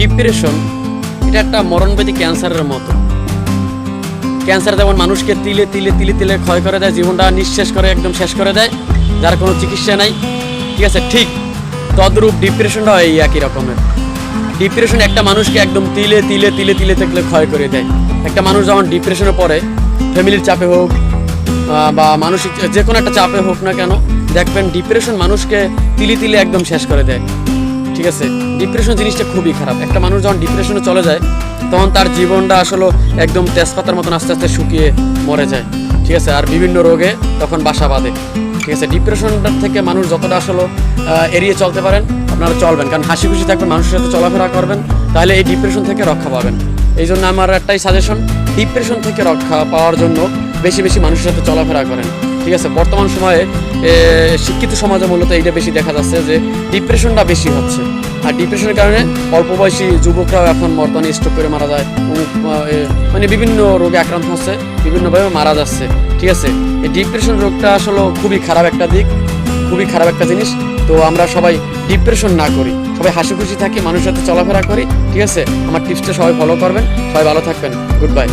Depression এটা একটা মরণব্যাধি ক্যান্সারের মতো। ক্যান্সার যেমন মানুষকে তিলে তিলে তিলে তিলে ক্ষয় করে দেয়, জীবনটা নিঃশেষ করে একদম শেষ করে দেয়, যার কোনো চিকিৎসা নাই, ঠিক আছে, ঠিক তদ্রূপ ডিপ্রেশনটাও এই একই রকমের। ডিপ্রেশন একটা মানুষকে একদম তিলে তিলে তিলে তিলে তিলে ক্ষয় করে দেয়। একটা মানুষ যখন ডিপ্রেশনে পড়ে, ফ্যামিলির চাপে হোক বা মানসিক যে কোনো একটা চাপে হোক না কেন, দেখবেন ডিপ্রেশন মানুষকে তিলে তিলে একদম শেষ করে দেয়, ঠিক আছে। ডিপ্রেশন জিনিসটা খুবই খারাপ। একটা মানুষ যখন ডিপ্রেশনে চলে যায় তখন তার জীবনটা আসলে একদম তেজপাতার মতন আস্তে আস্তে শুকিয়ে মরে যায়, ঠিক আছে, আর বিভিন্ন রোগে তখন বাসা বাঁধে, ঠিক আছে। ডিপ্রেশনটার থেকে মানুষ যতটা আসলে এড়িয়ে চলতে পারেন আপনারা চলবেন, কারণ হাসি খুশি থাকবেন, মানুষের সাথে চলাফেরা করবেন, তাহলে এই ডিপ্রেশন থেকে রক্ষা পাবেন। এই জন্য আমার একটাই সাজেশন, ডিপ্রেশন থেকে রক্ষা পাওয়ার জন্য বেশি বেশি মানুষের সাথে চলাফেরা করেন, ঠিক আছে। বর্তমান সময়ে শিক্ষিত সমাজে মূলত এইটা বেশি দেখা যাচ্ছে যে ডিপ্রেশনটা বেশি হচ্ছে, আর ডিপ্রেশনের কারণে অল্প বয়সী যুবকরাও এখন বর্তমানে স্ট্রোক করে মারা যায়, মানে বিভিন্ন রোগে আক্রান্ত হচ্ছে, বিভিন্নভাবে মারা যাচ্ছে, ঠিক আছে। এই ডিপ্রেশন রোগটা আসলে খুবই খারাপ একটা দিক, খুবই খারাপ একটা জিনিস। তো আমরা সবাই ডিপ্রেশন না করি, সবাই হাসি খুশি থাকি, মানুষের সাথে চলাফেরা করি, ঠিক আছে। আমার টিপসটা সবাই ফলো করবেন, সবাই ভালো থাকবেন, গুড বাই।